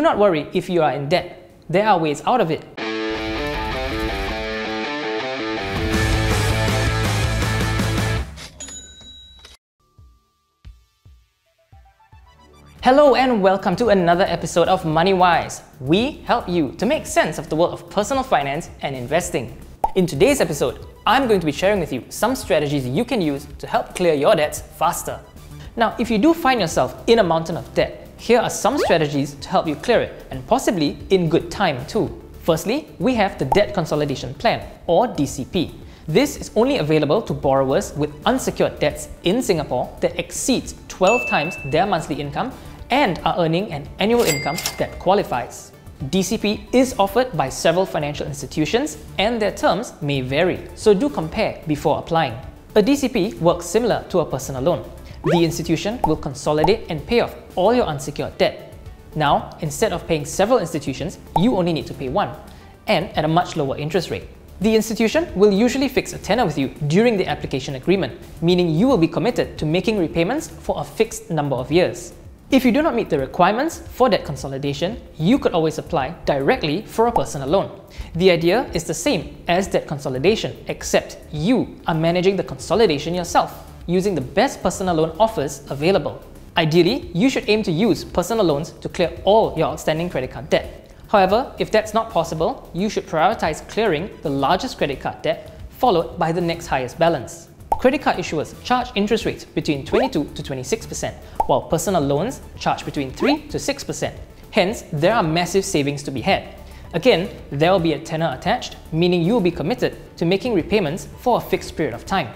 not worry if you are in debt. There are ways out of it. Hello and welcome to another episode of Moneywise. We help you to make sense of the world of personal finance and investing. In today's episode, I'm going to be sharing with you some strategies you can use to help clear your debts faster. Now, if you do find yourself in a mountain of debt, here are some strategies to help you clear it, and possibly in good time too. Firstly, we have the Debt Consolidation Plan, or DCP. This is only available to borrowers with unsecured debts in Singapore that exceeds 12 times their monthly income and are earning an annual income that qualifies. DCP is offered by several financial institutions and their terms may vary, so do compare before applying. A DCP works similar to a personal loan. The institution will consolidate and pay off all your unsecured debt. Now, instead of paying several institutions, you only need to pay one, and at a much lower interest rate. The institution will usually fix a tenor with you during the application agreement, meaning you will be committed to making repayments for a fixed number of years. If you do not meet the requirements for debt consolidation, you could always apply directly for a personal loan. The idea is the same as debt consolidation, except you are managing the consolidation yourself, using the best personal loan offers available. Ideally, you should aim to use personal loans to clear all your outstanding credit card debt. However, if that's not possible, you should prioritize clearing the largest credit card debt, followed by the next highest balance. Credit card issuers charge interest rates between 22 to 26%, while personal loans charge between 3 to 6%. Hence, there are massive savings to be had. Again, there will be a tenor attached, meaning you will be committed to making repayments for a fixed period of time.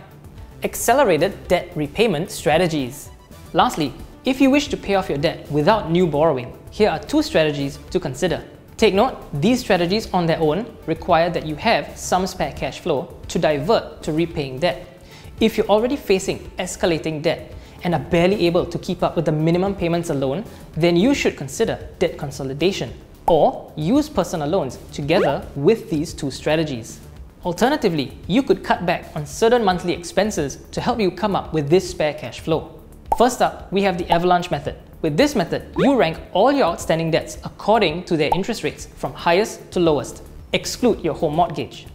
Accelerated debt repayment strategies. Lastly, if you wish to pay off your debt without new borrowing, here are two strategies to consider. Take note, these strategies on their own require that you have some spare cash flow to divert to repaying debt. If you're already facing escalating debt and are barely able to keep up with the minimum payments alone, then you should consider debt consolidation or use personal loans together with these two strategies. Alternatively, you could cut back on certain monthly expenses to help you come up with this spare cash flow. First up, we have the Avalanche Method. With this method, you rank all your outstanding debts according to their interest rates from highest to lowest. Exclude your home mortgage.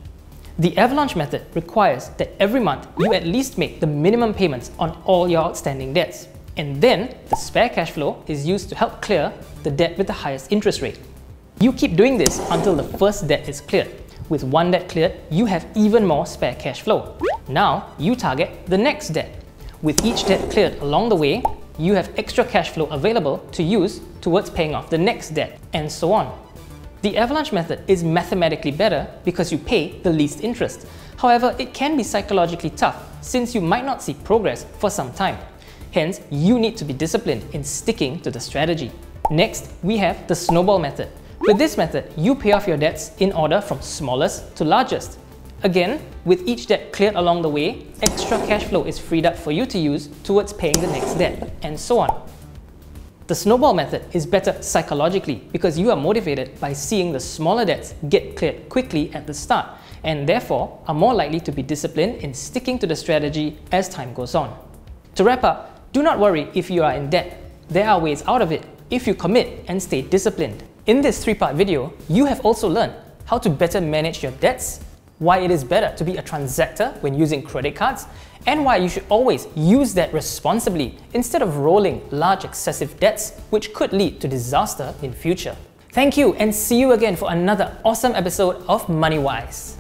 The Avalanche Method requires that every month you at least make the minimum payments on all your outstanding debts, and then the spare cash flow is used to help clear the debt with the highest interest rate. You keep doing this until the first debt is cleared. With one debt cleared, you have even more spare cash flow. Now, you target the next debt. With each debt cleared along the way, you have extra cash flow available to use towards paying off the next debt, and so on. The Avalanche Method is mathematically better because you pay the least interest. However, it can be psychologically tough since you might not see progress for some time. Hence, you need to be disciplined in sticking to the strategy. Next, we have the Snowball Method. With this method, you pay off your debts in order from smallest to largest. Again, with each debt cleared along the way, extra cash flow is freed up for you to use towards paying the next debt, and so on. The Snowball Method is better psychologically because you are motivated by seeing the smaller debts get cleared quickly at the start, and therefore are more likely to be disciplined in sticking to the strategy as time goes on. To wrap up, do not worry if you are in debt. There are ways out of it if you commit and stay disciplined. In this three-part video, you have also learned how to better manage your debts, why it is better to be a transactor when using credit cards, and why you should always use debt responsibly instead of rolling large excessive debts which could lead to disaster in future. Thank you, and see you again for another awesome episode of Moneywise.